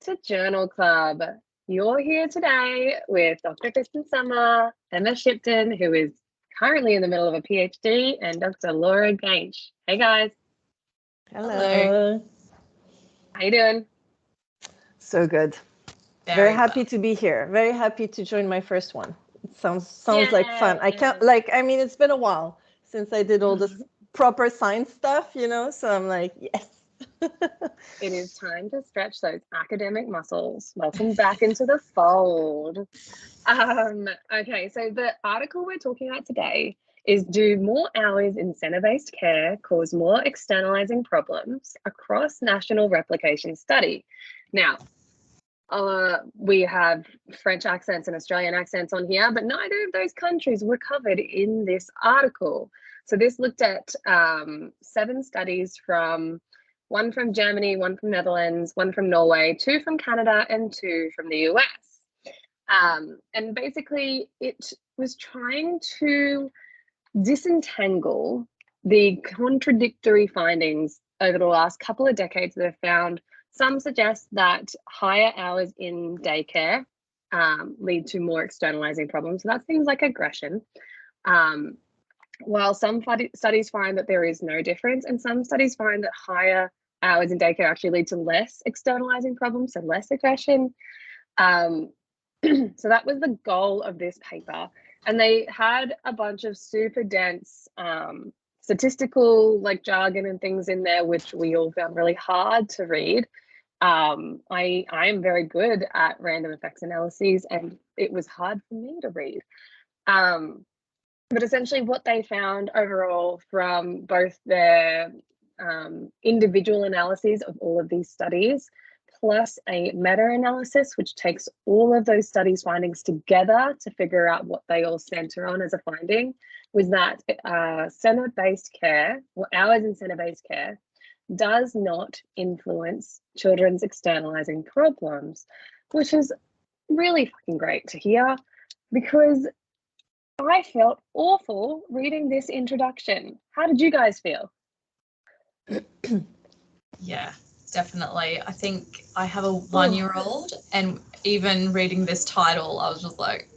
to Journal Club. You're here today with Dr. Kristen Summer, Emma Shipton, who is currently in the middle of a PhD, and Dr. Laura Gainch. Hey guys. Hello. How you doing? So good. Very happy to be here. Very happy to join my first one. It sounds like fun. I mean, it's been a while since I did all this proper science stuff, so I'm like, yes. It is time to stretch those academic muscles. Welcome back into the fold. Okay, so the article we're talking about today is Do More Hours in Center-Based Care Cause More Externalizing Problems Across National Replication Study? Now, we have French accents and Australian accents on here, but neither of those countries were covered in this article. So this looked at 7 studies one from Germany, 1 from Netherlands, 1 from Norway, 2 from Canada, and 2 from the US. And basically, it was trying to disentangle the contradictory findings over the last couple of decades that have found. Some suggest that higher hours in daycare lead to more externalizing problems. So that's things like aggression. While some studies find that there is no difference, and some studies find that higher hours in daycare actually lead to less externalizing problems, so less aggression. So that was the goal of this paper. And they had a bunch of super dense statistical jargon and things in there, which we all found really hard to read. I am very good at random effects analyses, and it was hard for me to read. But essentially what they found overall from both their individual analyses of all of these studies, plus a meta-analysis, which takes all of those studies findings together to figure out what they all center on as a finding, was that center-based care, or hours in center-based care, does not influence children's externalizing problems, which is really fucking great to hear, because I felt awful reading this introduction. How did you guys feel? Yeah, definitely. I think I have a 1-year-old, and even reading this title, I was just like,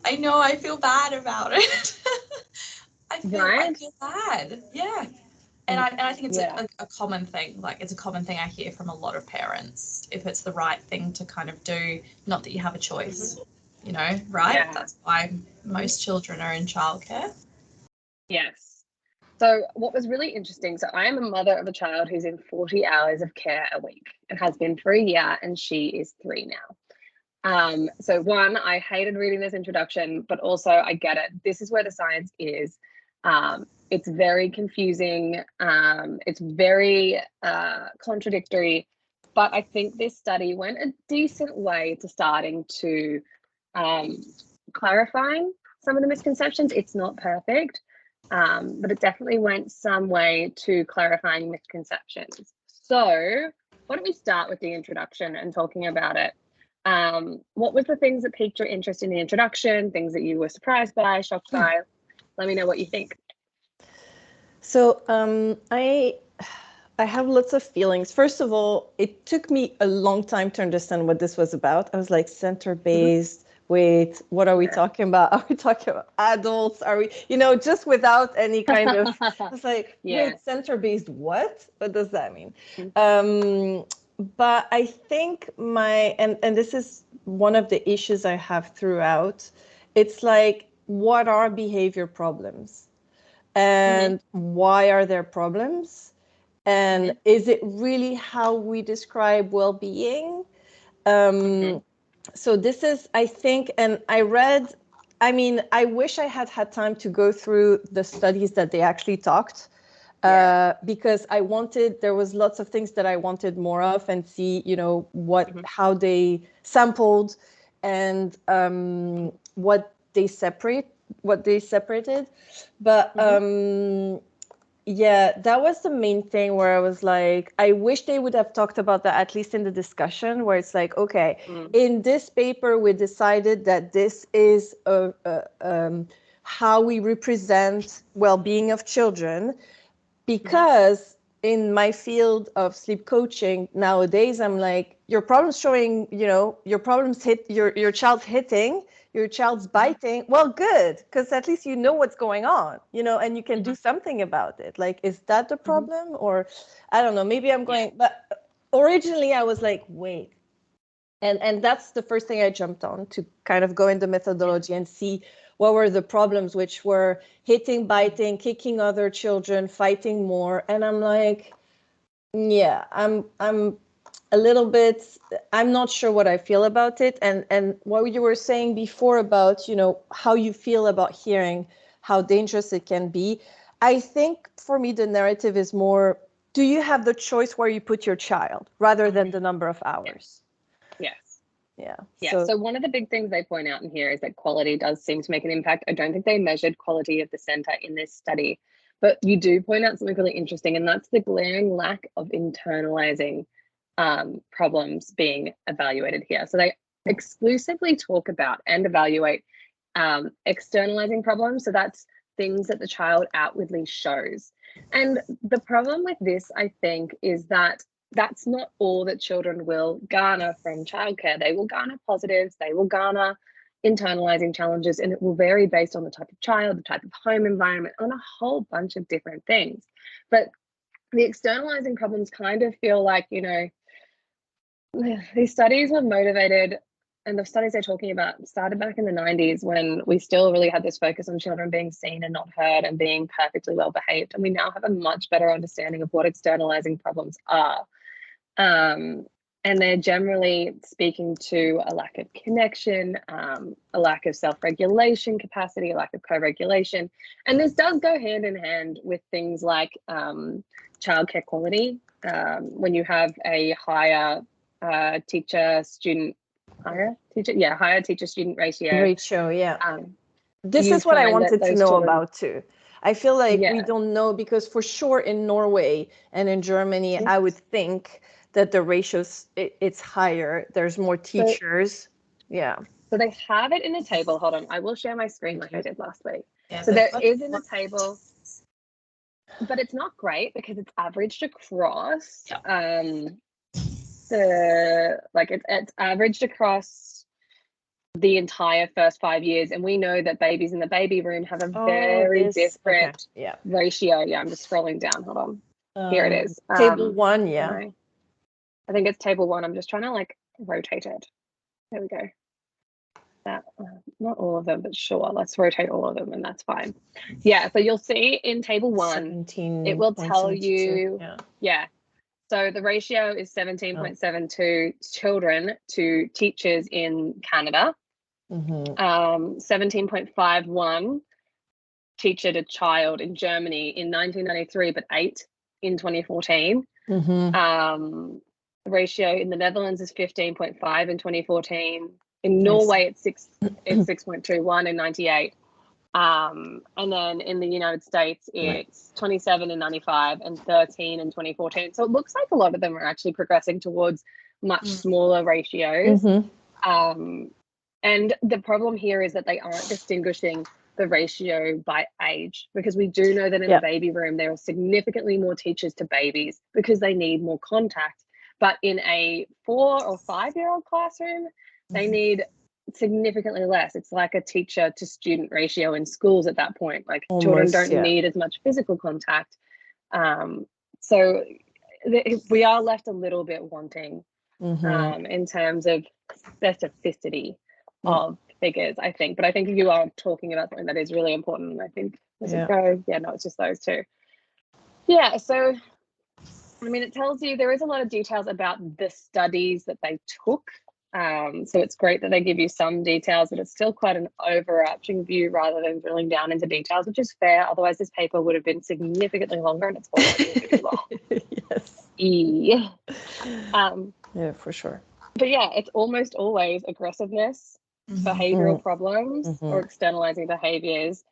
I know I feel bad about it. I feel bad. Yeah. And I think it's a common thing. It's a common thing I hear from a lot of parents. If it's the right thing to kind of do, not that you have a choice, right? Yeah. That's why most children are in childcare. Yes. So what was really interesting, so I am a mother of a child who's in 40 hours of care a week and has been for a year, and she is 3 now. So one, I hated reading this introduction, but also I get it. This is where the science is. It's very confusing. It's very contradictory, but I think this study went a decent way to starting to clarifying some of the misconceptions. It's not perfect, but it definitely went some way to clarifying misconceptions. So why don't we start with the introduction and talking about it? What was the things that piqued your interest in the introduction, things that you were surprised by, shocked by? Let me know what you think. So I have lots of feelings. First of all, it took me a long time to understand what this was about. I was like, center-based, wait, what are we talking about? Are we talking about adults? Are we, just without any kind of, I was like, wait, center-based what? What does that mean? But I think and this is one of the issues I have throughout, it's like, what are behavior problems? And why are there problems? And is it really how we describe well-being? So this is, I think, and I wish I had time to go through the studies that they actually talked, because there was lots of things that I wanted more of, and see, how they sampled and what they separated. But that was the main thing where I was like, I wish they would have talked about that, at least in the discussion, where it's like, okay, in this paper, we decided that this is how we represent well-being of children, because in my field of sleep coaching nowadays, I'm like, your problem's showing, your problems hit your child's hitting, your child's biting. Well, good, because at least you know what's going on, and you can do something about it. Like, is that the problem? Or I don't know, maybe I'm going, but originally I was like, wait. And that's the first thing I jumped on, to kind of go into methodology and see what were the problems, which were hitting, biting, kicking other children, fighting more. And I'm like, yeah, I'm a little bit, I'm not sure what I feel about it. And what you were saying before about, how you feel about hearing, how dangerous it can be. I think for me, the narrative is more, do you have the choice where you put your child rather than the number of hours? Yes. Yeah. So one of the big things they point out in here is that quality does seem to make an impact. I don't think they measured quality of the center in this study, but you do point out something really interesting, and that's the glaring lack of internalizing problems being evaluated here. So they exclusively talk about and evaluate externalizing problems. So that's things that the child outwardly shows. And the problem with this, I think, is that that's not all that children will garner from childcare. They will garner positives, they will garner internalizing challenges, and it will vary based on the type of child, the type of home environment, on a whole bunch of different things. But the externalizing problems kind of feel like, these studies were motivated, and the studies they're talking about started back in the 90s, when we still really had this focus on children being seen and not heard and being perfectly well behaved. And we now have a much better understanding of what externalizing problems are. And they're generally speaking to a lack of connection, a lack of self-regulation capacity, a lack of co-regulation. And this does go hand in hand with things like childcare quality. When you have a higher teacher-student ratio. Yeah. This is what I wanted to know about too. I feel like we don't know, because for sure in Norway and in Germany, I would think that the ratios, it's higher. There's more teachers. So they have it in a table. Hold on, I will share my screen like I did last week. So there is in the table, but it's not great because it's averaged across. It's averaged across the entire first 5 years, and we know that babies in the baby room have a very different ratio. I'm just scrolling down. Hold on. Here it is. Table 1. I think it's table 1. I'm just trying to rotate it. There we go. Not all of them, but sure, let's rotate all of them, and that's fine. So you'll see in table 1, it will tell you. So the ratio is 17.72 children to teachers in Canada, 17.51 teacher to child in Germany in 1993, but 8 in 2014. The ratio in the Netherlands is 15.5 in 2014. In Norway, it's 6.21 in 98. And then in the United States, it's 27 in 95 and 13 in 2014. So it looks like a lot of them are actually progressing towards much smaller ratios. And the problem here is that they aren't distinguishing the ratio by age, because we do know that in a baby room, there are significantly more teachers to babies because they need more contact. But in a 4 or 5-year-old classroom, they need significantly less. It's like a teacher to student ratio in schools at that point. Children don't need as much physical contact. So we are left a little bit wanting in terms of specificity of figures, I think. But I think you are talking about something that is really important. I think it's just those two. So it tells you there is a lot of details about the studies that they took. So it's great that they give you some details, but it's still quite an overarching view rather than drilling down into details, which is fair. Otherwise, this paper would have been significantly longer, and it's already really long. Yeah, for sure. But it's almost always aggressiveness, behavioral problems, or externalizing behaviors.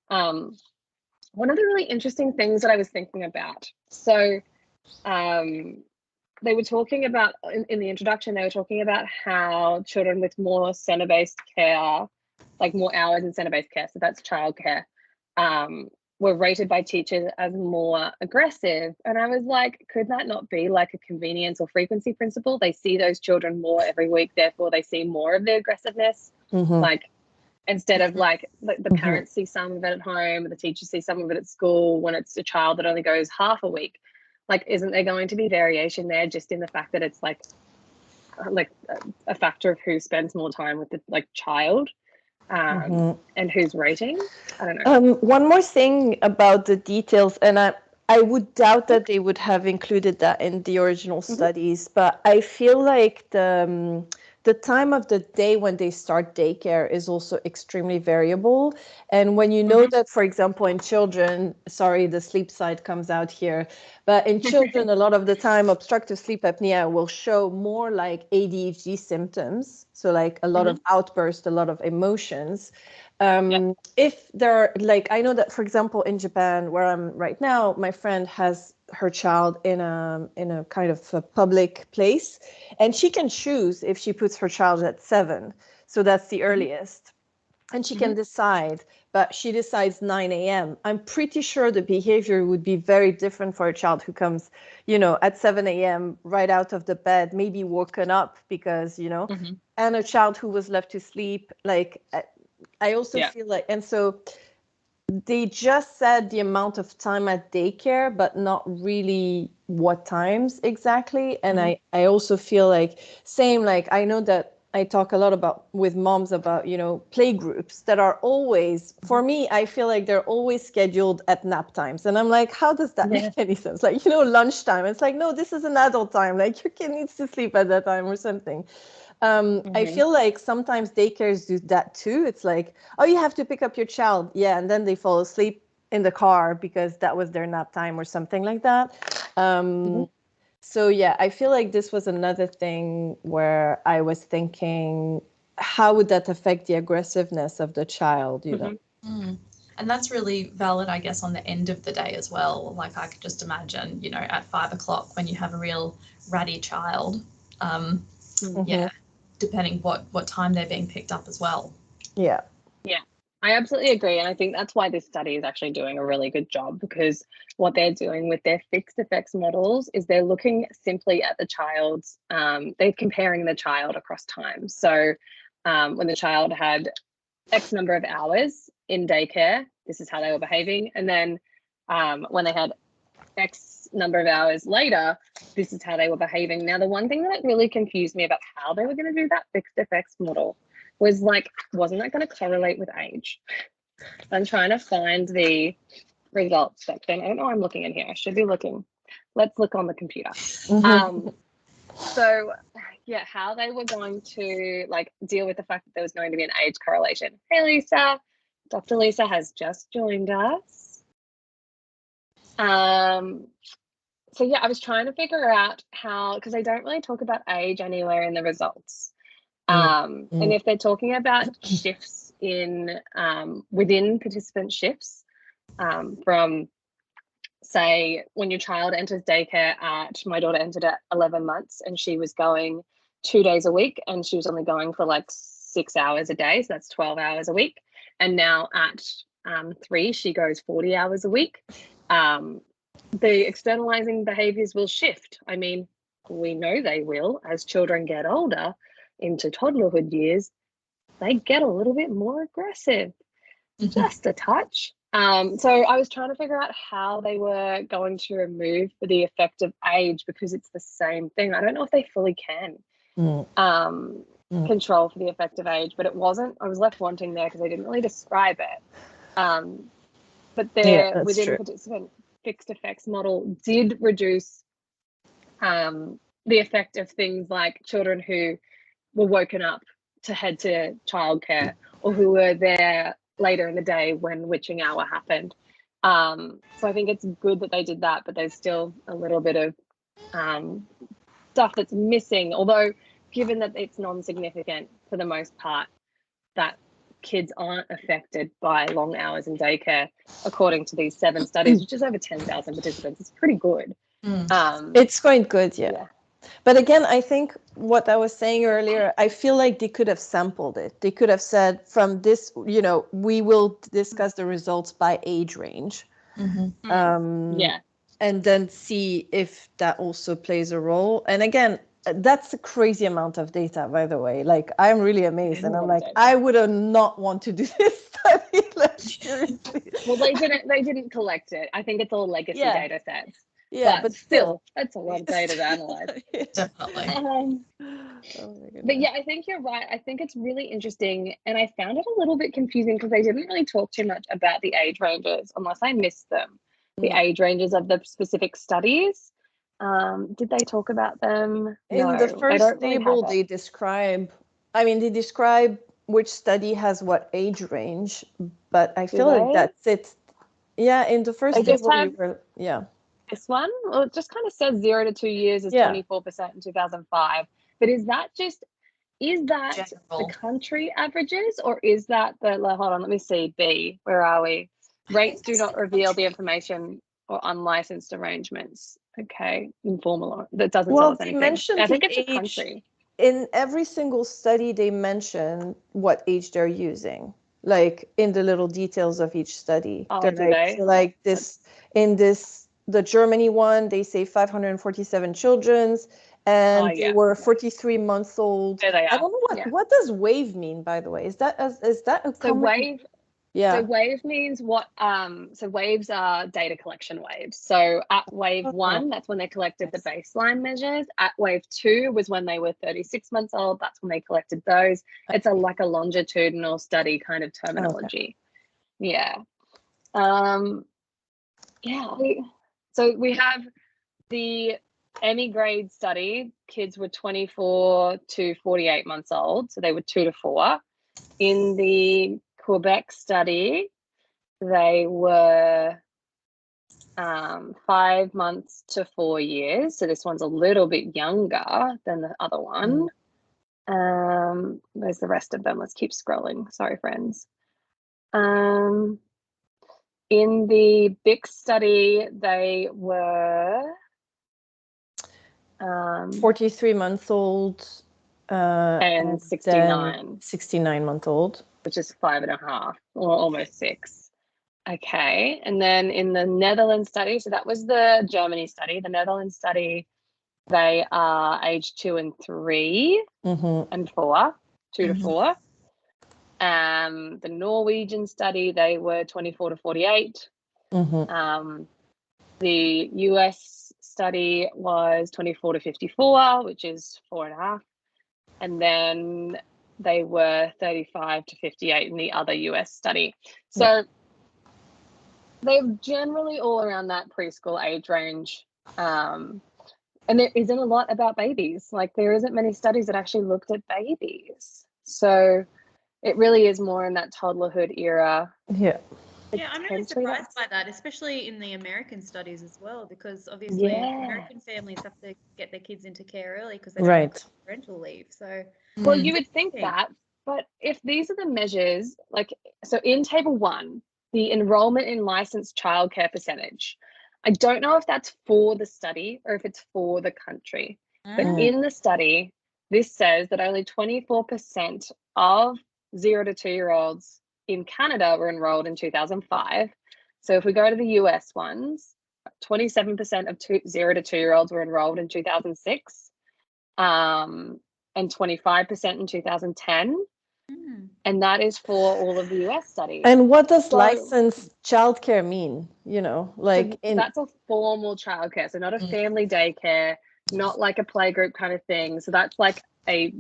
One of the really interesting things that I was thinking about, so they were talking about, in the introduction, they were talking about how children with more center-based care, like more hours in center-based care, so that's childcare, were rated by teachers as more aggressive. And I was like, could that not be like a convenience or frequency principle? They see those children more every week, therefore they see more of the aggressiveness. Like, instead of like the parents see some of it at home, the teachers see some of it at school, when it's a child that only goes half a week, like, isn't there going to be variation there, just in the fact that it's like a factor of who spends more time with the like child, and who's rating? I don't know. One more thing about the details, and I would doubt that they would have included that in the original studies, but I feel like the time of the day when they start daycare is also extremely variable. And when you know that, for example, in children, sorry, the sleep side comes out here, but in children, a lot of the time, obstructive sleep apnea will show more like ADHD symptoms. So like a lot of outbursts, a lot of emotions. If there are, like, I know that, for example, in Japan, where I'm right now, my friend has her child in a kind of a public place, and she can choose if she puts her child at 7, so that's the earliest, and she can decide, but she decides 9 a.m. I'm pretty sure the behavior would be very different for a child who comes, at 7 a.m. right out of the bed, maybe woken up because, and a child who was left to sleep. Like, I also feel like, and so they just said the amount of time at daycare, but not really what times exactly. And I also feel like, same, like, I know that I talk a lot about with moms about, play groups that are always, for me, I feel like they're always scheduled at nap times. And I'm like, how does that make any sense? Like, lunchtime. It's like, no, this is an adult time. Like, your kid needs to sleep at that time or something. I feel like sometimes daycares do that too. It's like, oh, you have to pick up your child. Yeah. And then they fall asleep in the car because that was their nap time or something like that. So, yeah, I feel like this was another thing where I was thinking, how would that affect the aggressiveness of the child, And that's really valid, I guess, on the end of the day as well. Like, I could just imagine, at 5 o'clock when you have a real ratty child. Depending what time they're being picked up as well. Yeah, I absolutely agree. And I think that's why this study is actually doing a really good job, because what they're doing with their fixed effects models is they're looking simply at the child's, they're comparing the child across time. So when the child had X number of hours in daycare, this is how they were behaving. And then when they had X number of hours later, this is how they were behaving. Now, the one thing that really confused me about how they were going to do that fixed effects model was like, wasn't that going to correlate with age? I'm trying to find the results section. I don't know why I'm looking in here. I should be looking. Let's look on the computer. So yeah, how they were going to like deal with the fact that there was going to be an age correlation. Hey, Lisa. Dr. Lisa has just joined us. So yeah, I was trying to figure out how, because they don't really talk about age anywhere in the results. And if they're talking about shifts in within participant shifts, from, say, when your child enters daycare my daughter entered at 11 months and she was going 2 days a week, and she was only going for like 6 hours a day, so that's 12 hours a week. And now at 3, she goes 40 hours a week. The externalizing behaviors will shift. I mean, we know they will. As children get older into toddlerhood years, they get a little bit more aggressive, just a touch. So I was trying to figure out how they were going to remove the effect of age, because it's the same thing. I don't know if they fully can control for the effect of age, but it wasn't. I was left wanting there because they didn't really describe it. But their within participant fixed effects model did reduce the effect of things like children who were woken up to head to childcare, or who were there later in the day when witching hour happened. So I think it's good that they did that, but there's still a little bit of stuff that's missing, although given that it's non-significant for the most part, that kids aren't affected by long hours in daycare, according to these 7 studies, which is over 10,000 participants. It's pretty good. It's quite good, yeah. But again, I think what I was saying earlier, I feel like they could have sampled it. They could have said, from this, we will discuss the results by age range. And then see if that also plays a role. And again, that's a crazy amount of data, by the way. Like, I'm really amazed, and I'm like, I would have not want to do this study. Like, seriously. Well, they didn't collect it. I think it's all legacy data sets. Yeah, but still, that's a lot of data to analyze. Definitely. Oh but yeah, I think you're right. I think it's really interesting, and I found it a little bit confusing because they didn't really talk too much about the age ranges, unless I missed them. The age ranges of the specific studies. Did they talk about them? In the first table, they describe which study has what age range, but I feel like that's it. Yeah, in the first table, This one, well, it just kind of says 0 to 2 years is 24% in 2005. But is that general? The country averages, or is that hold on, let me see. B, where are we? Rates do not reveal the information or unlicensed arrangements. Okay, informal. That doesn't tell us anything. I think it's a country. In every single study, they mention what age they're using, like in the little details of each study. The Germany one, they say 547 children, and they were 43 months old. There they are. I don't know what does WAVE mean, by the way. Is that a common... WAVE? Yeah. So WAVE means what? So waves are data collection waves. So at wave 1, that's when they collected the baseline measures. At wave 2 was when they were 36 months old. That's when they collected those. It's like a longitudinal study kind of terminology. Yeah. So we have the Emmy grade study. Kids were 24 to 48 months old. So they were 2 to 4. In the Quebec study, they were 5 months to 4 years. So this one's a little bit younger than the other one. There's the rest of them. Let's keep scrolling. Sorry, friends. In the BIC study, they were 43 months old and 69. 69 month old, which is 5.5 or almost 6. Okay, and then in the Netherlands study, so that was the Germany study. The Netherlands study, they are age 2 and 3 and 4, 2 to 4. The Norwegian study, they were 24 to 48. The US study was 24 to 54, which is 4.5. And then they were 35 to 58 in the other US study. So they're generally all around that preschool age range. And there isn't a lot about babies. Like, there isn't many studies that actually looked at babies. So it really is more in that toddlerhood era. Yeah, I'm really surprised by that, especially in the American studies as well, because obviously American families have to get their kids into care early because they don't have parental leave. So, well, you would think that, but if these are the measures, like, so in table 1, the enrollment in licensed childcare percentage, I don't know if that's for the study or if it's for the country, but in the study, this says that only 24% of 0 to 2-year-olds in Canada were enrolled in 2005. So if we go to the US ones, 27% of 0 to 2-year-olds were enrolled in 2006, and 25% in 2010. And that is for all of the US studies. And what does licensed childcare mean? That's a formal childcare, so not a family daycare, not like a playgroup kind of thing. So that's like a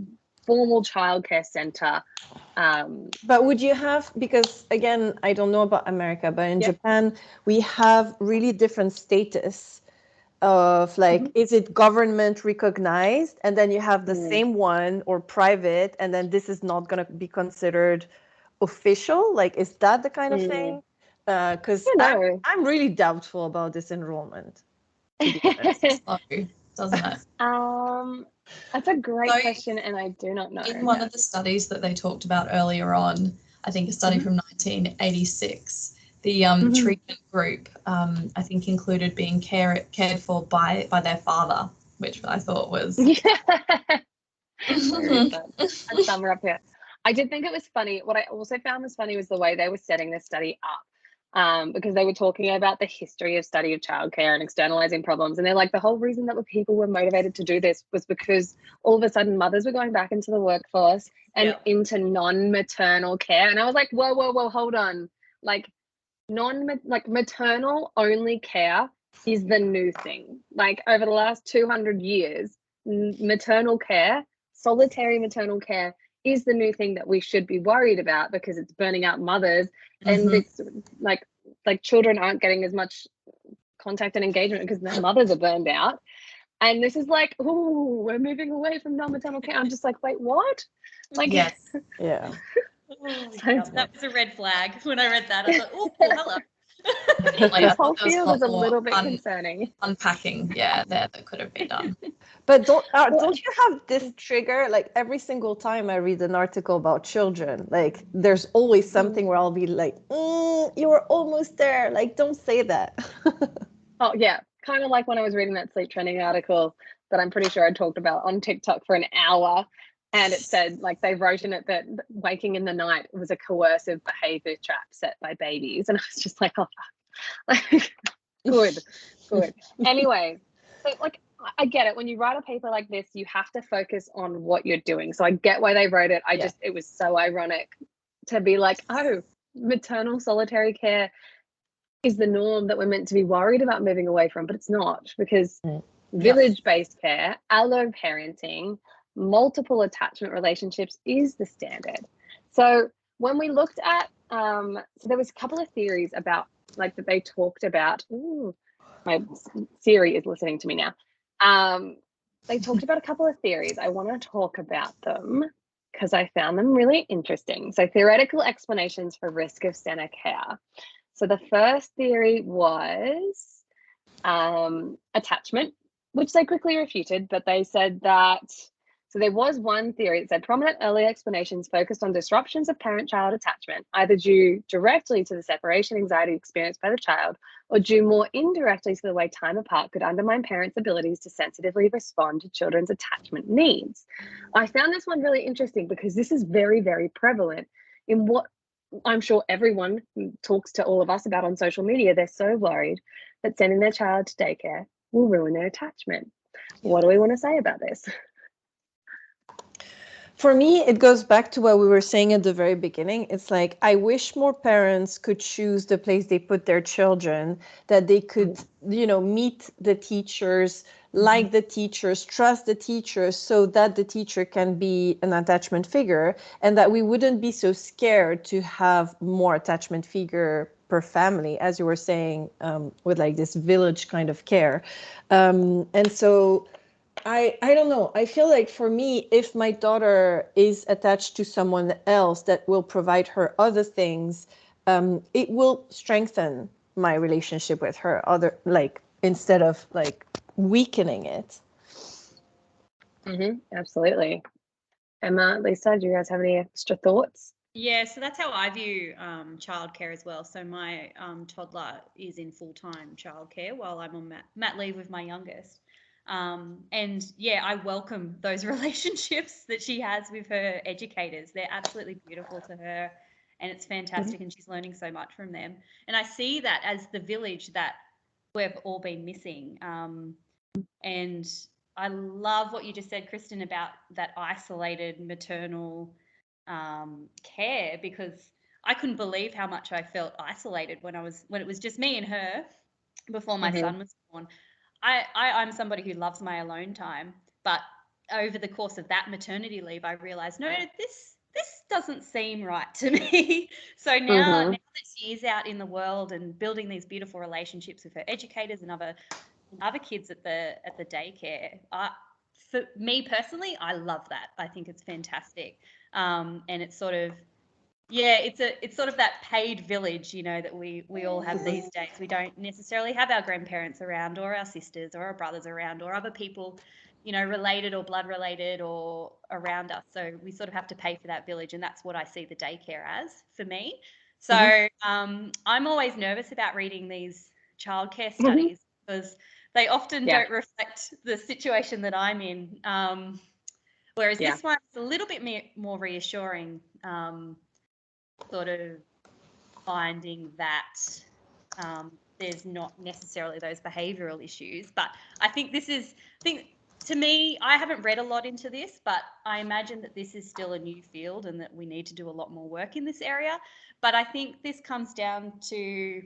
formal childcare center. But would you have, because again, I don't know about America, but in Japan, we have really different status of is it government recognized, and then you have the same one, or private, and then this is not going to be considered official. Like, is that the kind of thing? Because I'm really doubtful about this enrollment, to be honest. Doesn't it? That's a great question, and I do not know. In one of the studies that they talked about earlier on, I think a study from 1986, the treatment group, I think, included being cared for by their father, which I thought was... A summer up here. I did think it was funny. What I also found was funny was the way they were setting this study up. because they were talking about the history of study of childcare and externalizing problems. And they're like, the whole reason that people were motivated to do this was because all of a sudden mothers were going back into the workforce and into non-maternal care. And I was like, whoa, hold on. Like maternal only care is the new thing. Like over the last 200 years, maternal care, solitary maternal care, is the new thing that we should be worried about, because it's burning out mothers, and it's like children aren't getting as much contact and engagement because their mothers are burned out. And this is like, oh, we're moving away from non-maternal care. I'm just like, wait, what? Like, yes, yeah. That was a red flag when I read that. I thought, oh, hello. This whole field is a little bit concerning. Unpacking, that could have been done. But don't you have this trigger? Like every single time I read an article about children, like there's always something where I'll be like, you were almost there. Like, don't say that. Oh yeah, kind of like when I was reading that sleep training article that I'm pretty sure I talked about on TikTok for an hour. And it said, like, they wrote in it that waking in the night was a coercive behavior trap set by babies. And I was just like, oh, like, good. Anyway, so like, I get it. When you write a paper like this, you have to focus on what you're doing. So I get why they wrote it. It was so ironic to be like, oh, maternal solitary care is the norm that we're meant to be worried about moving away from, but it's not, because village-based care, allo parenting, multiple attachment relationships is the standard. So when we looked at, so there was a couple of theories about, like, that they talked about. Ooh, my Siri is listening to me now. They talked about a couple of theories. I want to talk about them because I found them really interesting. So theoretical explanations for risk of center care. So the first theory was attachment, which they quickly refuted, but they said that, so there was one theory that said prominent early explanations focused on disruptions of parent-child attachment, either due directly to the separation anxiety experienced by the child or due more indirectly to the way time apart could undermine parents' abilities to sensitively respond to children's attachment needs. I found this one really interesting because this is very, very prevalent in what I'm sure everyone talks to all of us about on social media. They're so worried that sending their child to daycare will ruin their attachment. What do we want to say about this? For me, it goes back to what we were saying at the very beginning. It's like, I wish more parents could choose the place they put their children, that they could, meet the teachers, like the teachers, trust the teachers, so that the teacher can be an attachment figure, and that we wouldn't be so scared to have more attachment figure per family, as you were saying, with like this village kind of care. And so I don't know. I feel like for me, if my daughter is attached to someone else that will provide her other things, it will strengthen my relationship with her, instead of like weakening it. Absolutely. Emma, Lisa, do you guys have any extra thoughts? Yeah, so that's how I view childcare as well. So my toddler is in full-time childcare while I'm on mat leave with my youngest. And yeah, I welcome those relationships that she has with her educators. They're absolutely beautiful to her, and it's fantastic, and she's learning so much from them. And I see that as the village that we've all been missing. And I love what you just said, Kristen, about that isolated maternal care, because I couldn't believe how much I felt isolated when it was just me and her before my son was born. I'm somebody who loves my alone time, but over the course of that maternity leave, I realized, no, this doesn't seem right to me. So now that she is out in the world and building these beautiful relationships with her educators and other kids at the daycare, for me personally, I love that. I think it's fantastic. And it's sort of, it's sort of that paid village, that we all have these days. We don't necessarily have our grandparents around, or our sisters or our brothers around, or other people, related or blood related or around us. So we sort of have to pay for that village, and that's what I see the daycare as for me. So I'm always nervous about reading these childcare studies because they often don't reflect the situation that I'm in. Whereas this one's a little bit more reassuring, sort of finding that there's not necessarily those behavioural issues. But I think to me, I haven't read a lot into this, but I imagine that this is still a new field and that we need to do a lot more work in this area. But I think this comes down to,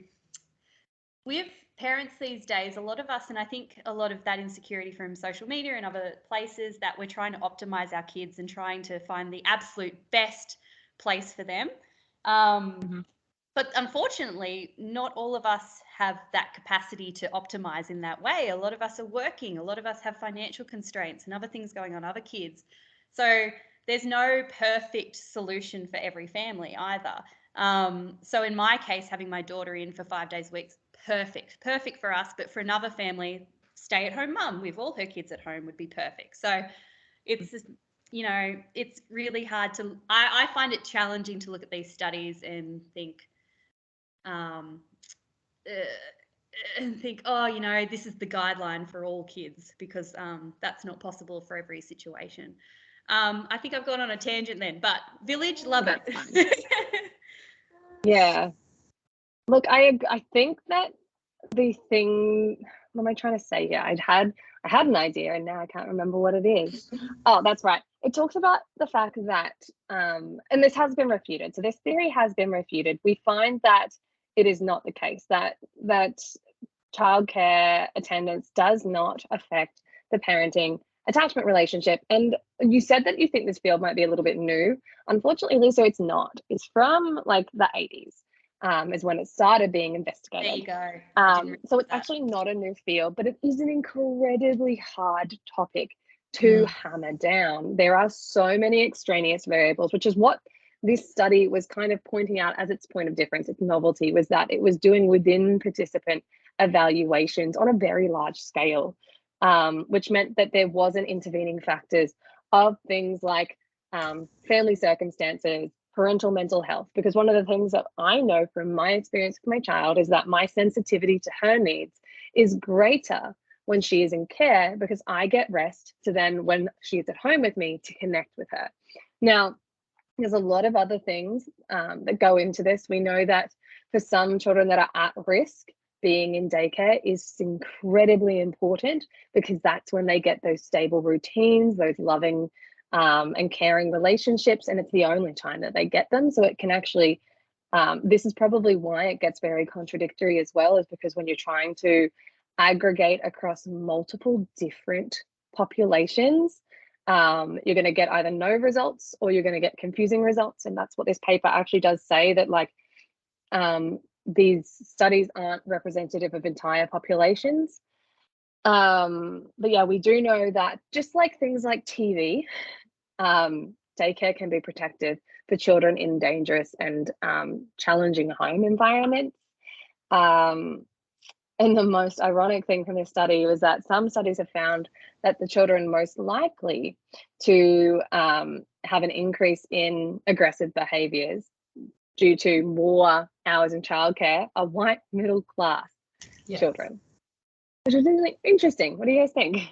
with parents these days, a lot of us, and I think a lot of that insecurity from social media and other places, that we're trying to optimize our kids and trying to find the absolute best place for them. But unfortunately, not all of us have that capacity to optimize in that way. A lot of us are working. A lot of us have financial constraints and other things going on, other kids. So there's no perfect solution for every family either. So in my case, having my daughter in for 5 days a week, perfect for us. But for another family, stay-at-home mum with all her kids at home would be perfect. So it's just, it's really hard to, I find it challenging to look at these studies and think, oh, this is the guideline for all kids, because that's not possible for every situation. I think I've gone on a tangent then, but Village, love it. Yeah. Look, I think that the thing, what am I trying to say here? I had an idea and now I can't remember what it is. Oh, that's right. It talks about the fact that, and this has been refuted. So this theory has been refuted. We find that it is not the case, that childcare attendance does not affect the parenting attachment relationship. And you said that you think this field might be a little bit new. Unfortunately, Lisa, it's not. It's from like the 80s. Is when it started being investigated. There you go. So it's actually not a new field, but it is an incredibly hard topic to hammer down. There are so many extraneous variables, which is what this study was kind of pointing out as its point of difference, its novelty, was that it was doing within participant evaluations on a very large scale, which meant that there wasn't intervening factors of things like family circumstances, parental mental health, because one of the things that I know from my experience with my child is that my sensitivity to her needs is greater when she is in care, because I get rest to then, when she's at home with me, to connect with her. Now, there's a lot of other things that go into this. We know that for some children that are at risk, being in daycare is incredibly important, because that's when they get those stable routines, those loving and caring relationships, and it's the only time that they get them. So it can actually, this is probably why it gets very contradictory as well, is because when you're trying to aggregate across multiple different populations, you're going to get either no results or you're going to get confusing results. And that's what this paper actually does say, that like these studies aren't representative of entire populations. But yeah, we do know that just like things like TV, daycare can be protective for children in dangerous and challenging home environments. And the most ironic thing from this study was that some studies have found that the children most likely to have an increase in aggressive behaviours due to more hours in childcare are white middle class children, which is really interesting. What do you guys think?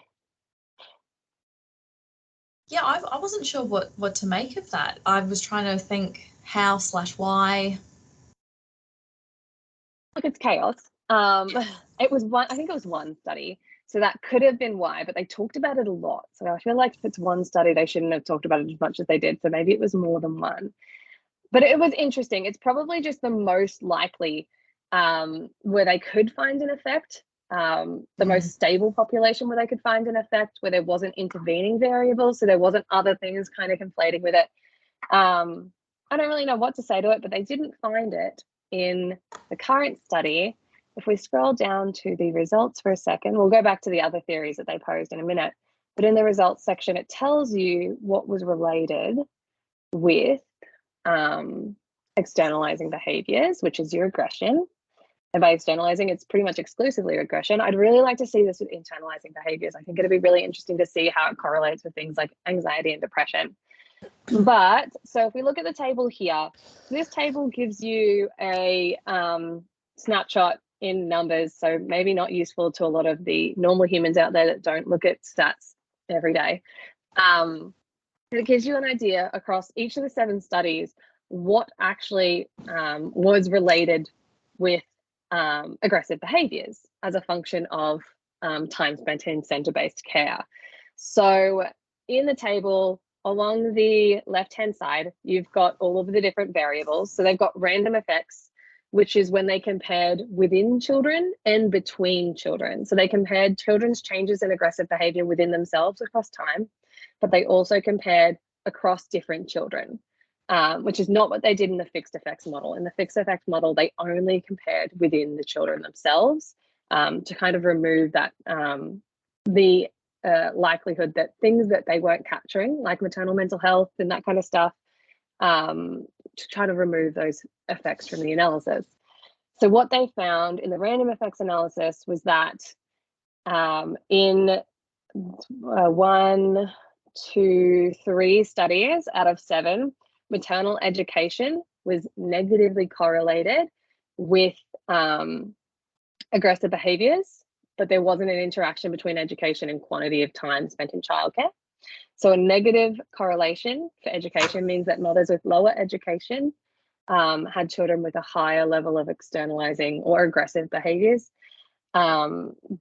Yeah, I wasn't sure what to make of that. I was trying to think how/why. Look, it's chaos. It was one, I think it was one study, so that could have been why, but they talked about it a lot. So I feel like if it's one study, they shouldn't have talked about it as much as they did. So maybe it was more than one. But it was interesting. It's probably just the most likely where they could find an effect, the most stable population where they could find an effect, where there wasn't intervening variables, so there wasn't other things kind of conflating with it. I don't really know what to say to it, but they didn't find it in the current study. If we scroll down to the results for a second, we'll go back to the other theories that they posed in a minute. But in the results section, it tells you what was related with externalizing behaviors, which is your aggression. And by externalizing, it's pretty much exclusively aggression. I'd really like to see this with internalizing behaviors. I think it'd be really interesting to see how it correlates with things like anxiety and depression. But so if we look at the table here, this table gives you a snapshot in numbers, so maybe not useful to a lot of the normal humans out there that don't look at stats every day. It gives you an idea across each of the 7 studies what actually was related with aggressive behaviours as a function of time spent in centre-based care. So in the table along the left-hand side, you've got all of the different variables. So they've got random effects, which is when they compared within children and between children. So they compared children's changes in aggressive behaviour within themselves across time, but they also compared across different children, which is not what they did in the fixed effects model. In the fixed effects model, they only compared within the children themselves to kind of remove that the likelihood that things that they weren't capturing, like maternal mental health and that kind of stuff, to try to remove those effects from the analysis. So what they found in the random effects analysis was that in 1, 2, 3 studies out of 7, maternal education was negatively correlated with aggressive behaviours, but there wasn't an interaction between education and quantity of time spent in childcare. So a negative correlation for education means that mothers with lower education had children with a higher level of externalizing or aggressive behaviours.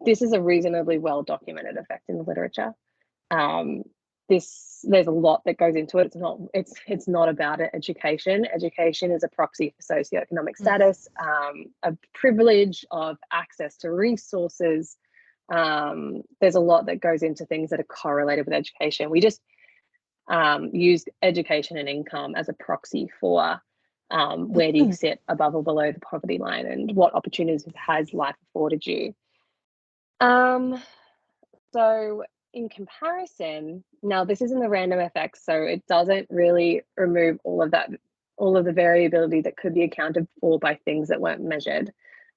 This is a reasonably well documented effect in the literature. There's a lot that goes into it. It's not about education. Education is a proxy for socioeconomic status, a privilege of access to resources. There's a lot that goes into things that are correlated with education. We just used education and income as a proxy for where do you sit above or below the poverty line and what opportunities has life afforded you. So in comparison, now this isn't the random effects, so it doesn't really remove all of the variability that could be accounted for by things that weren't measured.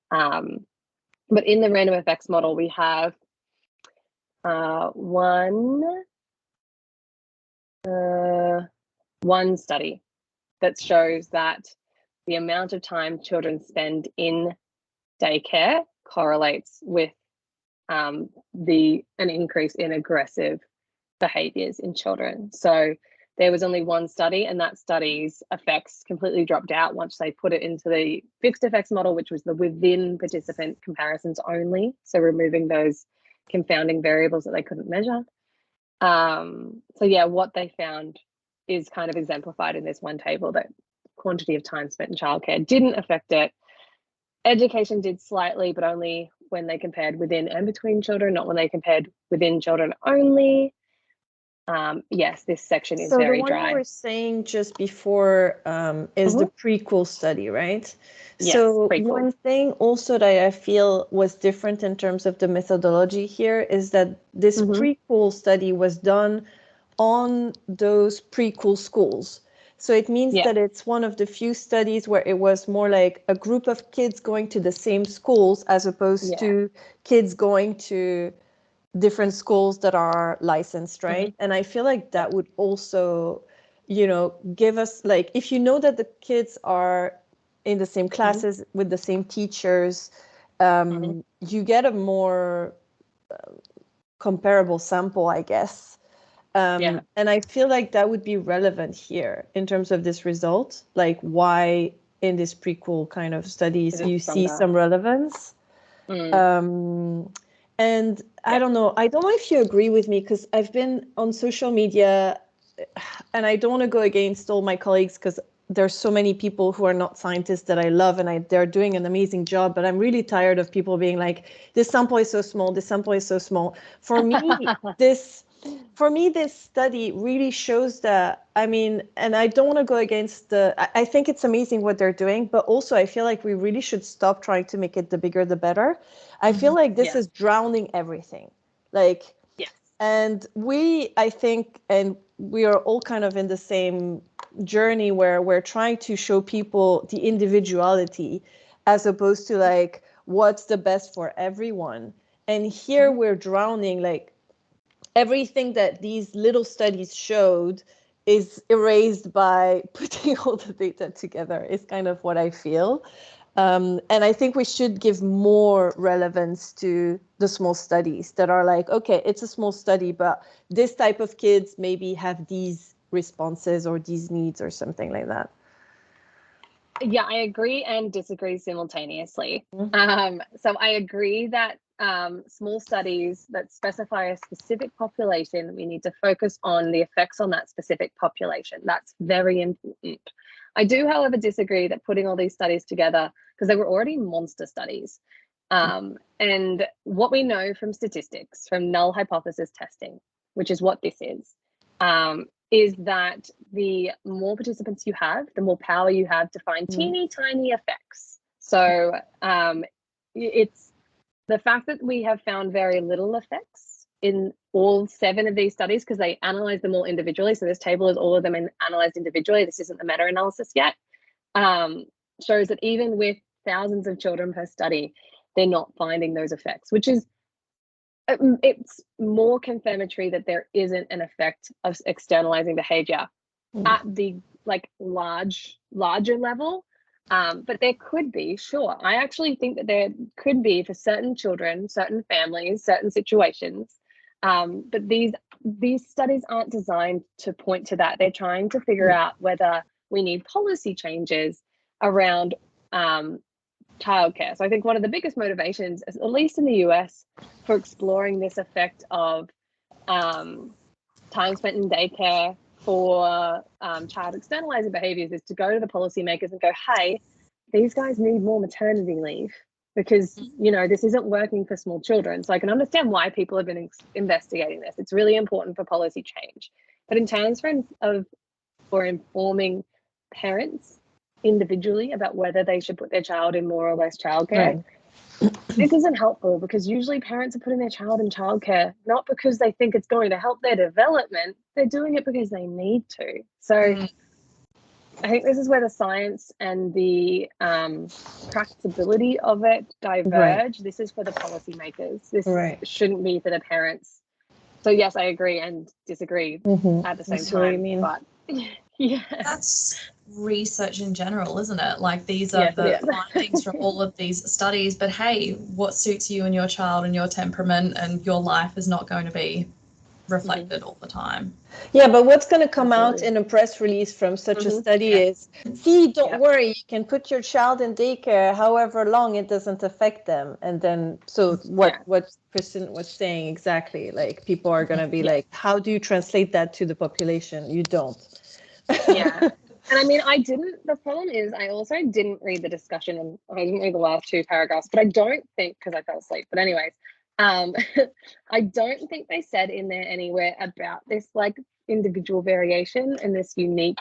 But in the random effects model, we have one study that shows that the amount of time children spend in daycare correlates with an increase in aggressive behaviours in children. So there was only one study, and that study's effects completely dropped out once they put it into the fixed effects model, which was the within participant comparisons only. So removing those confounding variables that they couldn't measure. So yeah, what they found is kind of exemplified in this one table, that quantity of time spent in childcare didn't affect it. Education did slightly, but only when they compared within and between children, not when they compared within children only. Yes, this section is very dry. So the one you were saying just before is the prequel study, right? Yes, so prequel. One thing also that I feel was different in terms of the methodology here is that this prequel study was done on those prequel schools. So it means that it's one of the few studies where it was more like a group of kids going to the same schools as opposed to kids going to different schools that are licensed, right? And I feel like that would also, give us, like, if you know that the kids are in the same classes with the same teachers, you get a more comparable sample, I guess. And I feel like that would be relevant here in terms of this result, like why in this prequel kind of studies you see some relevance. And I don't know if you agree with me, because I've been on social media and I don't want to go against all my colleagues because there's so many people who are not scientists that I love and they're doing an amazing job, but I'm really tired of people being like, this sample is so small, this sample is so small. For me, this study really shows that, and I don't want to go against I think it's amazing what they're doing, but also I feel like we really should stop trying to make it the bigger, the better. I feel like this is drowning everything. And I think we are all kind of in the same journey where we're trying to show people the individuality as opposed to like, what's the best for everyone. And here we're drowning, like, everything that these little studies showed is erased by putting all the data together, is kind of what I feel. And I think we should give more relevance to the small studies that are like, okay, it's a small study, but this type of kids maybe have these responses or these needs or something like that. Yeah, I agree and disagree simultaneously. So I agree that small studies that specify a specific population, we need to focus on the effects on that specific population. That's very important. I do, however, disagree that putting all these studies together, because they were already monster studies. And what we know from statistics, from null hypothesis testing, which is what this is that the more participants you have, the more power you have to find teeny tiny effects. So it's the fact that we have found very little effects in all 7 of these studies, because they analyze them all individually. So this table is all of them analyzed individually. This isn't the meta-analysis yet. Shows that even with thousands of children per study, they're not finding those effects, which is it's more confirmatory that there isn't an effect of externalizing behavior at the larger level. But there could be, sure. I actually think that there could be for certain children, certain families, certain situations. But these studies aren't designed to point to that. They're trying to figure out whether we need policy changes around childcare. So I think one of the biggest motivations, at least in the US, for exploring this effect of time spent in daycare for child externalizing behaviors is to go to the policymakers and go, hey, these guys need more maternity leave because, you know, this isn't working for small children. So I can understand why people have been investigating this. It's really important for policy change. But in terms for informing parents individually about whether they should put their child in more or less childcare, this isn't helpful, because usually parents are putting their child in childcare not because they think it's going to help their development. They're doing it because they need to. So I think this is where the science and the practicability of it diverge. This is for the policymakers. This shouldn't be for the parents. So yes, I agree and disagree at the same time. But yeah, that's research in general, isn't it? Like, these are the findings from all of these studies, but hey, what suits you and your child and your temperament and your life is not going to be reflected all the time. Yeah, but what's going to come out in a press release from such a study is, see, don't worry, you can put your child in daycare however long, it doesn't affect them. And then, so what Kristen was saying exactly, like, people are going to be like, how do you translate that to the population? You don't. And I mean, the problem is I also didn't read the discussion, and I didn't read the last 2 paragraphs, but I don't think, because I fell asleep, but anyways, I don't think they said in there anywhere about this like individual variation and this unique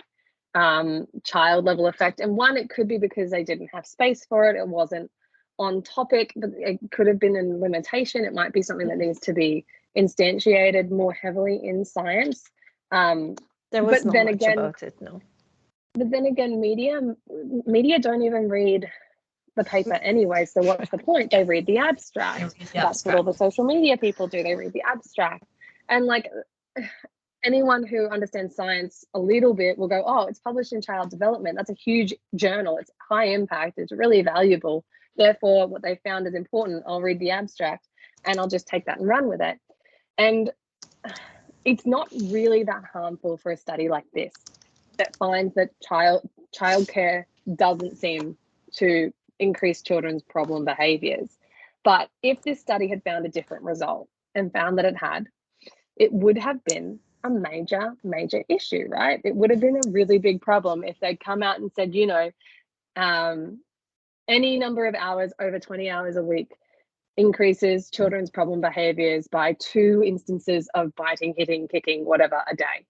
child level effect. And one, it could be because they didn't have space for it. It wasn't on topic, but it could have been a limitation. It might be something that needs to be instantiated more heavily in science. There was not much about it, no. But then again, media don't even read the paper anyway, so what's the point? They read the abstract. That's what all the social media people do. They read the abstract. And like, anyone who understands science a little bit will go, oh, it's published in Child Development. That's a huge journal. It's high impact. It's really valuable. Therefore, what they found is important. I'll read the abstract and I'll just take that and run with it. And it's not really that harmful for a study like this that finds that childcare doesn't seem to increase children's problem behaviors. But if this study had found a different result and found that it would have been a major issue, right? It would have been a really big problem if they'd come out and said, you know, any number of hours over 20 hours a week increases children's problem behaviors by 2 instances of biting, hitting, kicking, whatever, a day.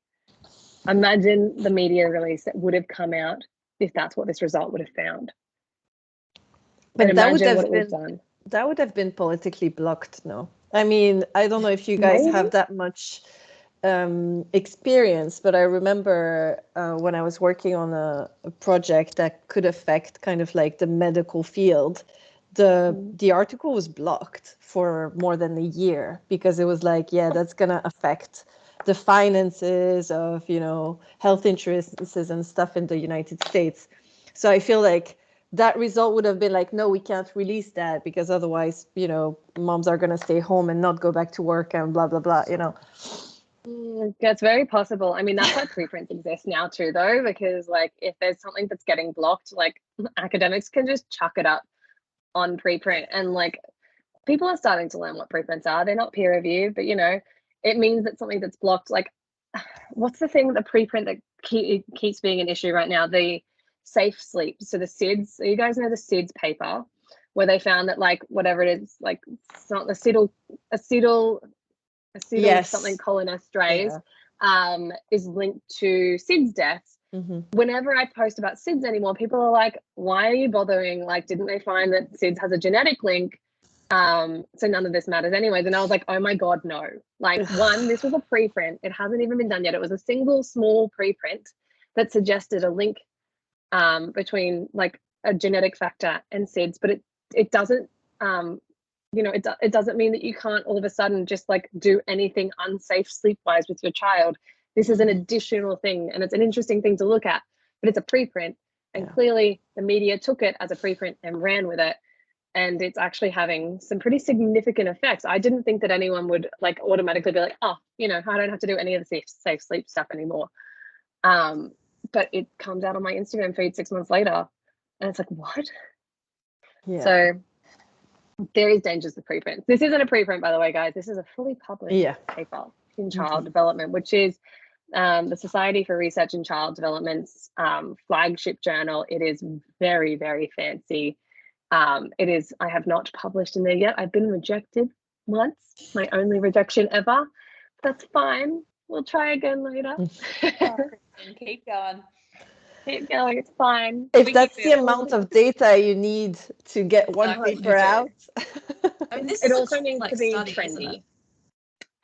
Imagine the media release that would have come out if that's what this result would have found. But that would have been politically blocked, no? I mean, I don't know if you guys have that much experience, but I remember when I was working on a project that could affect kind of like the medical field, the article was blocked for more than a year because it was like, yeah, that's going to affect the finances of, you know, health insurances and stuff in the United States. So I feel like that result would have been like, no, we can't release that because otherwise, you know, moms are going to stay home and not go back to work and blah, blah, blah, you know. That's very possible. I mean, that's why preprints exist now too, though, because like if there's something that's getting blocked, like academics can just chuck it up on preprint, and like people are starting to learn what preprints are. They're not peer reviewed, but you know, it means that something that's blocked, like what's the thing, the preprint that keeps being an issue right now, the safe sleep. So the SIDS, so you guys know the SIDS paper where they found that like whatever it is, like it's not acetyl Yes. something cholinesterase is linked to SIDS deaths. Whenever I post about SIDS anymore, people are like, why are you bothering? Like, didn't they find that SIDS has a genetic link? So none of this matters anyways. And I was like, oh my God, no. Like one, this was a preprint. It hasn't even been done yet. It was a single small preprint that suggested a link between like a genetic factor and SIDS, but it doesn't you know, it doesn't mean that you can't all of a sudden just like do anything unsafe sleep-wise with your child. This is an additional thing, and it's an interesting thing to look at, but it's a preprint, and clearly the media took it as a preprint and ran with it, and it's actually having some pretty significant effects. I didn't think that anyone would like automatically be like, oh, you know, I don't have to do any of the safe sleep stuff anymore. But it comes out on my Instagram feed 6 months later, and it's like, what? Yeah. So there is dangers with preprints. This isn't a preprint, by the way, guys. This is a fully published paper in child development, which is the Society for Research in Child Development's flagship journal. It is very, very fancy. It is, I have not published in there yet. I've been rejected once, my only rejection ever. That's fine. We'll try again later. Keep going. Keep going, it's fine. If that's the amount of data you need to get one paper out. I mean, this It is also a needs to complex be study, isn't trendy.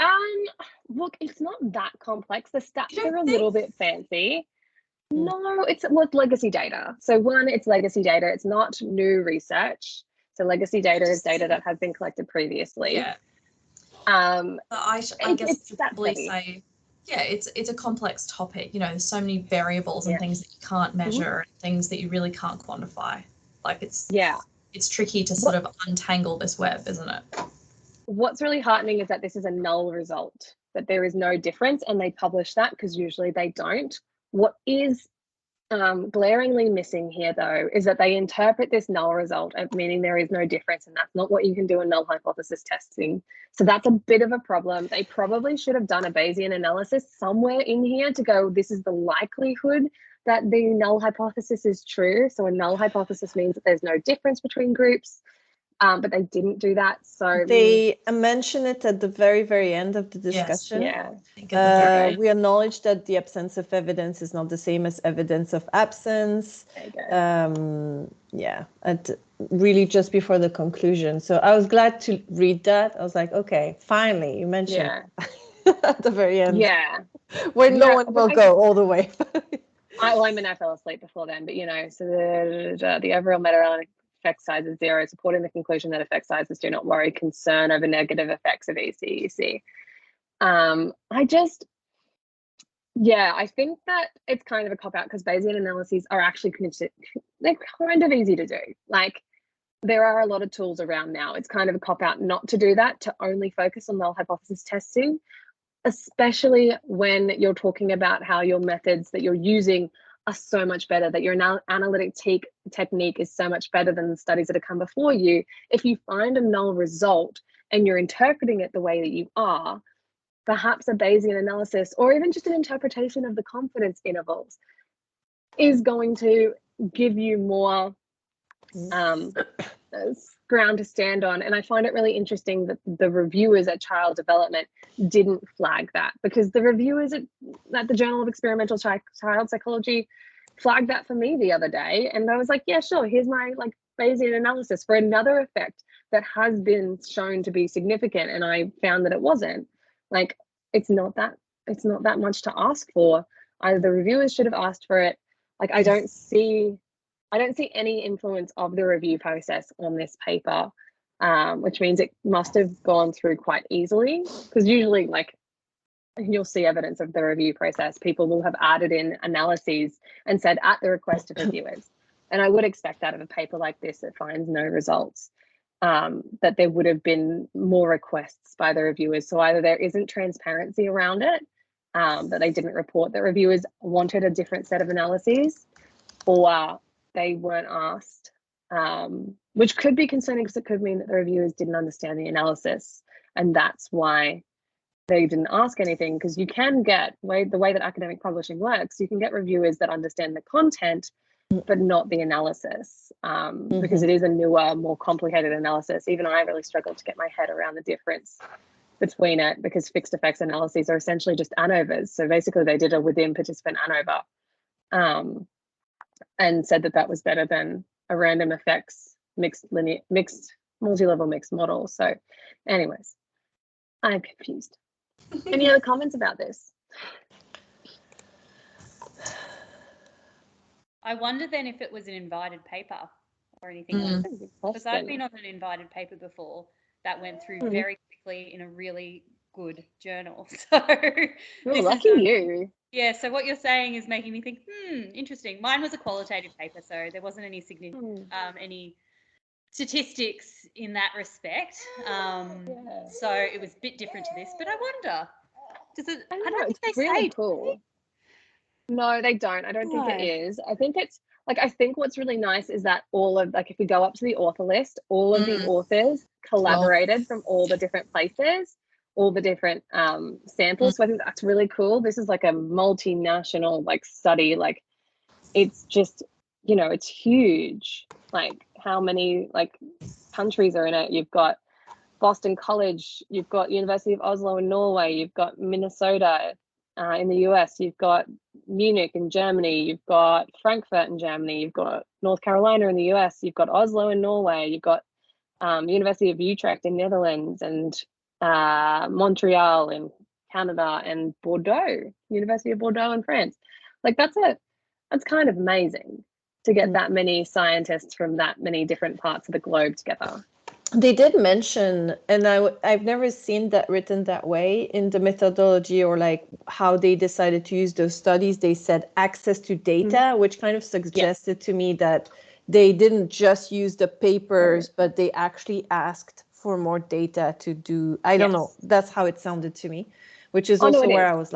it? Look, it's not that complex. The stats You don't are a think? little bit fancy. No, it's legacy data. So one, it's legacy data. It's not new research. So legacy data is data that has been collected previously. Yeah. But I guess it's to probably say, yeah, it's a complex topic. You know, there's so many variables and things that you can't measure, and things that you really can't quantify. Like it's tricky to sort of untangle this web, isn't it? What's really heartening is that this is a null result, that there is no difference, and they publish that because usually they don't. What is glaringly missing here, though, is that they interpret this null result as meaning there is no difference, and that's not what you can do in null hypothesis testing. So that's a bit of a problem. They probably should have done a Bayesian analysis somewhere in here to go, this is the likelihood that the null hypothesis is true. So a null hypothesis means that there's no difference between groups. But they didn't do that. So they mention it at the very, very end of the discussion. Yes, we acknowledge that the absence of evidence is not the same as evidence of absence. Really just before the conclusion. So I was glad to read that. I was like, okay, finally, you mentioned at the very end. Yeah. Where no one will go all the way. I fell asleep before then, but you know, so the overall meta-analytic effect size is 0, supporting the conclusion that effect sizes do not worry concern over negative effects of ECEC. I think that it's kind of a cop-out because Bayesian analyses are actually they're kind of easy to do. Like there are a lot of tools around now. It's kind of a cop-out not to do that, to only focus on null hypothesis testing, especially when you're talking about how your methods that you're using are so much better, that your analytic technique is so much better than the studies that have come before you. If you find a null result and you're interpreting it the way that you are, perhaps a Bayesian analysis or even just an interpretation of the confidence intervals is going to give you more ground to stand on. And I find it really interesting that the reviewers at Child Development didn't flag that, because the reviewers at the Journal of Experimental Child Psychology flagged that for me the other day, and I was like, yeah, sure, here's my like Bayesian analysis for another effect that has been shown to be significant, and I found that it wasn't. Like it's not that much to ask for. Either the reviewers should have asked for it. Like I don't see any influence of the review process on this paper, which means it must have gone through quite easily, because usually like you'll see evidence of the review process. People will have added in analyses and said at the request of reviewers. And I would expect out of a paper like this that finds no results, that there would have been more requests by the reviewers. So either there isn't transparency around it, that they didn't report that reviewers wanted a different set of analyses, or they weren't asked, which could be concerning because it could mean that the reviewers didn't understand the analysis, and that's why they didn't ask anything. Because you can get the way that academic publishing works, you can get reviewers that understand the content but not the analysis, because it is a newer, more complicated analysis. Even I really struggled to get my head around the difference between it, because fixed effects analyses are essentially just ANOVAs. So basically they did a within participant ANOVA, and said that that was better than a random effects mixed multi-level mixed model. So anyways, I'm confused. Any other comments about this? I wonder then if it was an invited paper or anything like that. Because I've been on an invited paper before that went through very quickly in a really good journal. So lucky you. Yeah, so what you're saying is making me think, interesting. Mine was a qualitative paper, so there wasn't any any statistics in that respect. So it was a bit different to this. But I wonder, I don't think they really say cool. No, they don't. I don't think it is. I think it's I think what's really nice is that all of, if we go up to the author list, all of the authors collaborated from all the different places, all the different samples. So I think that's really cool. This is a multinational study. It's just, it's huge. How many countries are in it? You've got Boston College, you've got University of Oslo in Norway, you've got Minnesota in the US, you've got Munich in Germany, you've got Frankfurt in Germany, you've got North Carolina in the US, you've got Oslo in Norway, you've got University of Utrecht in Netherlands, and Montreal in Canada, and Bordeaux, University of Bordeaux in France. That's kind of amazing to get that many scientists from that many different parts of the globe together. They did mention, and I've never seen that written that way in the methodology, or how they decided to use those studies. They said access to data, which kind of suggested to me that they didn't just use the papers, but they actually asked for more data to do. I don't know. That's how it sounded to me, which is also where I was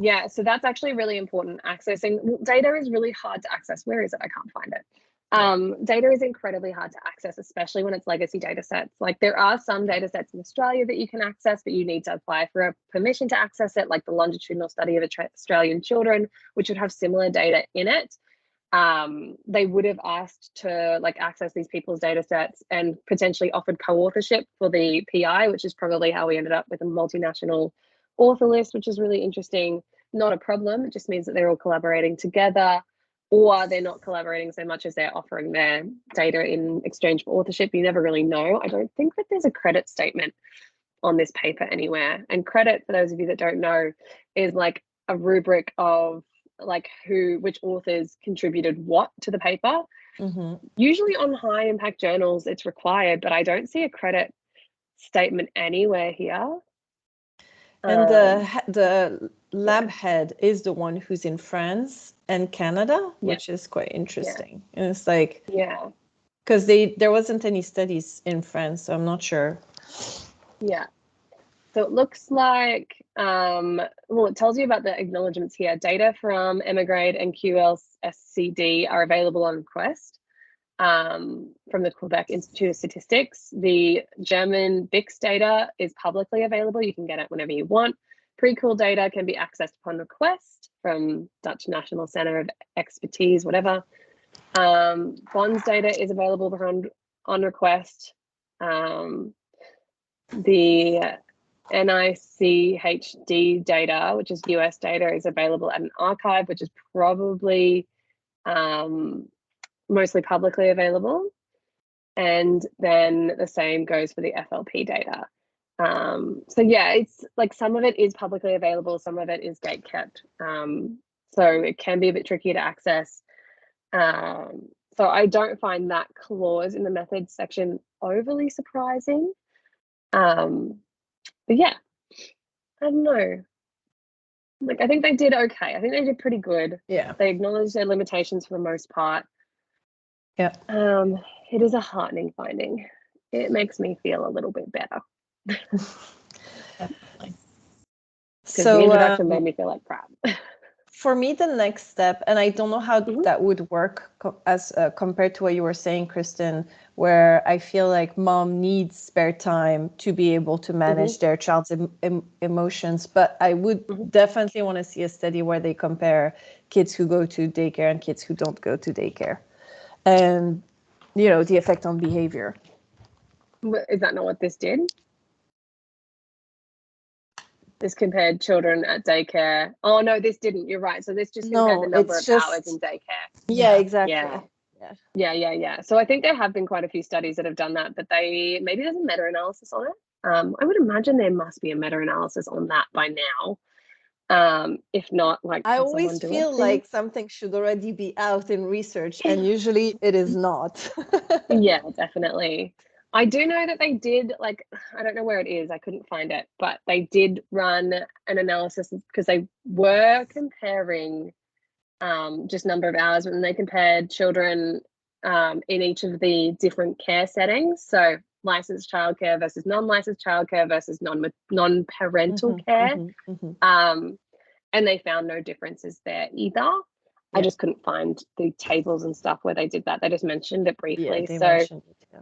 Yeah, so that's actually really important. Accessing data is really hard to access. Where is it? I can't find it. Data is incredibly hard to access, especially when it's legacy data sets. There are some data sets in Australia that you can access, but you need to apply for a permission to access it, like the longitudinal study of Australian children, which would have similar data in it. They would have asked to access these people's data sets and potentially offered co-authorship for the PI, which is probably how we ended up with a multinational author list, which is really interesting. Not a problem. It just means that they're all collaborating together, or they're not collaborating so much as they're offering their data in exchange for authorship. You never really know. I don't think that there's a credit statement on this paper anywhere. And credit, for those of you that don't know, is a rubric of which authors contributed what to the paper. Usually on high impact journals it's required, but I don't see a credit statement anywhere here. And the lab head is the one who's in France and Canada, which is quite interesting. And it's because there wasn't any studies in France, so I'm not sure. So it looks like, it tells you about the acknowledgements here. Data from Emigrade and QLSCD are available on request from the Quebec Institute of Statistics. The German BICS data is publicly available. You can get it whenever you want. Pre-cool data can be accessed upon request from Dutch National Centre of Expertise, whatever. Bonds data is available on request. The NICHD data, which is US data, is available at an archive, which is probably mostly publicly available. And then the same goes for the FLP data. So yeah, it's some of it is publicly available, some of it is gate kept. So it can be a bit tricky to access. So I don't find that clause in the methods section overly surprising. But yeah, I don't know. I think they did okay. I think they did pretty good. Yeah. They acknowledged their limitations for the most part. Yeah. It is a heartening finding. It makes me feel a little bit better. Definitely. because the So introduction made me feel like crap. for me, the next step, and I don't know how Mhm. that would work as compared to what you were saying, Kristen, where I feel like mom needs spare time to be able to manage their child's emotions. But I would definitely want to see a study where they compare kids who go to daycare and kids who don't go to daycare, and the effect on behavior. Is that not what this did? This compared children at daycare. Oh no, this didn't. You're right. So this just compared the number of hours in daycare. Yeah, exactly. Yeah. So I think there have been quite a few studies that have done that, but maybe there's a meta-analysis on it. I would imagine there must be a meta-analysis on that by now. If not, like, I can always someone do feel it? like something should already be out in research, and usually it is not. Yeah, definitely. I do know that they did, like, I don't know where it is, I couldn't find it, but they did run an analysis because they were comparing just number of hours, and they compared children in each of the different care settings. So licensed childcare versus non-licensed childcare versus non-parental care. And they found no differences there either. I just couldn't find the tables and stuff where they did that. They just mentioned it briefly. Yeah, they mentioned it, yeah.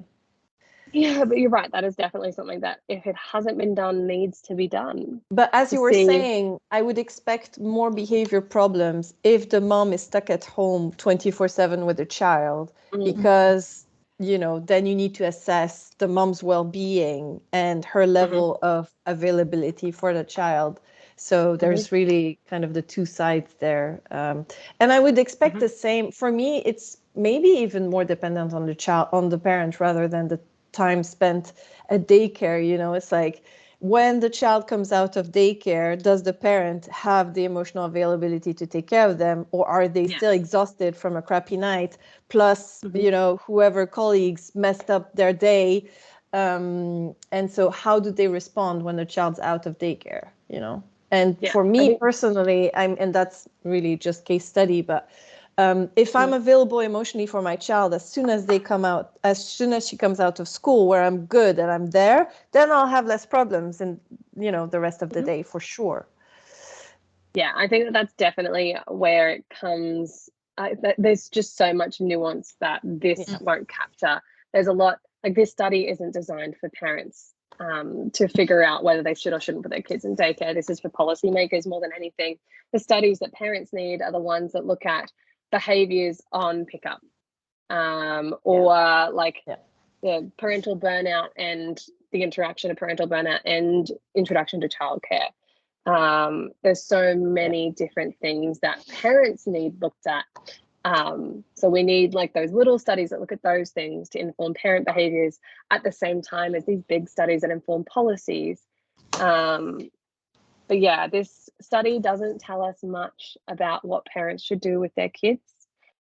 Yeah, but you're right. That is definitely something that, if it hasn't been done, needs to be done. But as you were saying, I would expect more behavior problems if the mom is stuck at home 24/7 with a child, because, then you need to assess the mom's well-being and her level of availability for the child. So there's really kind of the two sides there. And I would expect the same. For me, it's maybe even more dependent on the child, on the parent, rather than the time spent at daycare. It's like, when the child comes out of daycare, does the parent have the emotional availability to take care of them, or are they still exhausted from a crappy night, plus whoever colleagues messed up their day, and so how do they respond when the child's out of daycare? And for me personally, and that's really just case study, but if I'm available emotionally for my child as soon as she comes out of school, where I'm good and I'm there, then I'll have less problems in the rest of the day, for sure. Yeah, I think that's definitely where it comes. There's just so much nuance that this won't capture. There's a lot, like, this study isn't designed for parents to figure out whether they should or shouldn't put their kids in daycare. This is for policymakers more than anything. The studies that parents need are the ones that look at behaviors on pickup, the parental burnout and the interaction of parental burnout and introduction to childcare. There's so many different things that parents need looked at. So we need, like, those little studies that look at those things to inform parent behaviors at the same time as these big studies that inform policies. But yeah, this study doesn't tell us much about what parents should do with their kids.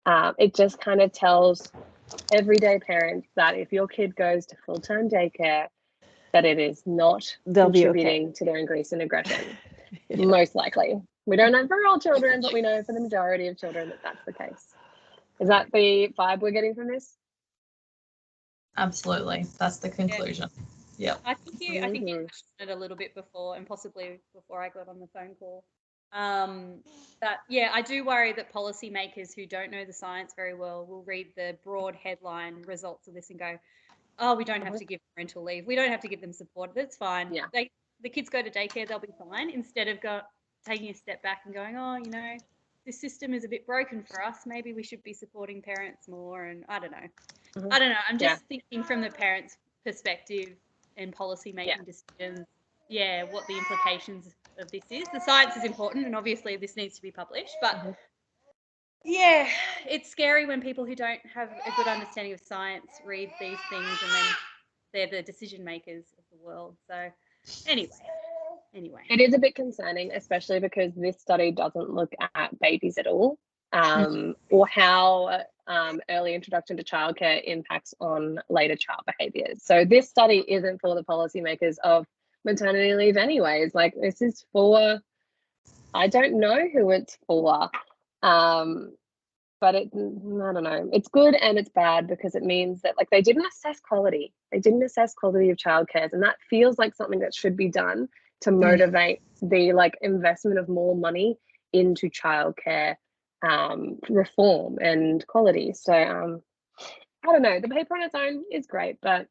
It just kind of tells everyday parents that if your kid goes to full-time daycare, that it is not contributing to their increase in aggression. Most likely. We don't know for all children, but we know for the majority of children that that's the case. Is that the vibe we're getting from this? Absolutely. That's the conclusion. Yeah. I think you mentioned it a little bit before, and possibly before I got on the phone call. That, I do worry that policymakers who don't know the science very well will read the broad headline results of this and go, "Oh, we don't have to give parental leave. We don't have to give them support. That's fine. Yeah. The kids go to daycare, they'll be fine." Instead of taking a step back and going, "Oh, this system is a bit broken for us. Maybe we should be supporting parents more." And I don't know. I'm just thinking from the parents' perspective and policy making decisions. Yeah, what the implications of this is. The science is important, and obviously this needs to be published. But it's scary when people who don't have a good understanding of science read these things, and then they're the decision makers of the world. So anyway. It is a bit concerning, especially because this study doesn't look at babies at all, or how early introduction to childcare impacts on later child behaviours. So this study isn't for the policymakers of maternity leave anyways. Like, this is for, I don't know who it's for, but I don't know. It's good and it's bad because it means that, like, they didn't assess quality. They didn't assess quality of childcare, and that feels like something that should be done. to motivate the like investment of more money into childcare reform and quality. So I don't know, the paper on its own is great, but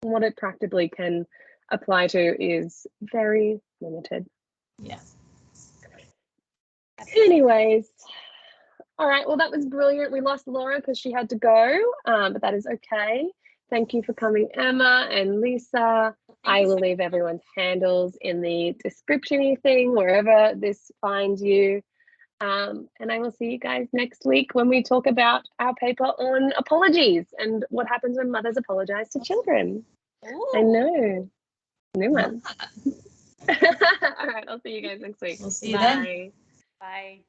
what it practically can apply to is very limited. Yeah. Anyways, all right, well, that was brilliant. We lost Laura because she had to go, but that is okay. Thank you for coming, Emma and Lisa. I will leave everyone's handles in the description-y thing, wherever this finds you. And I will see you guys next week when we talk about our paper on apologies and what happens when mothers apologize to children. Ooh. I know. New one. All right, I'll see you guys next week. We'll see you then. Bye. Bye.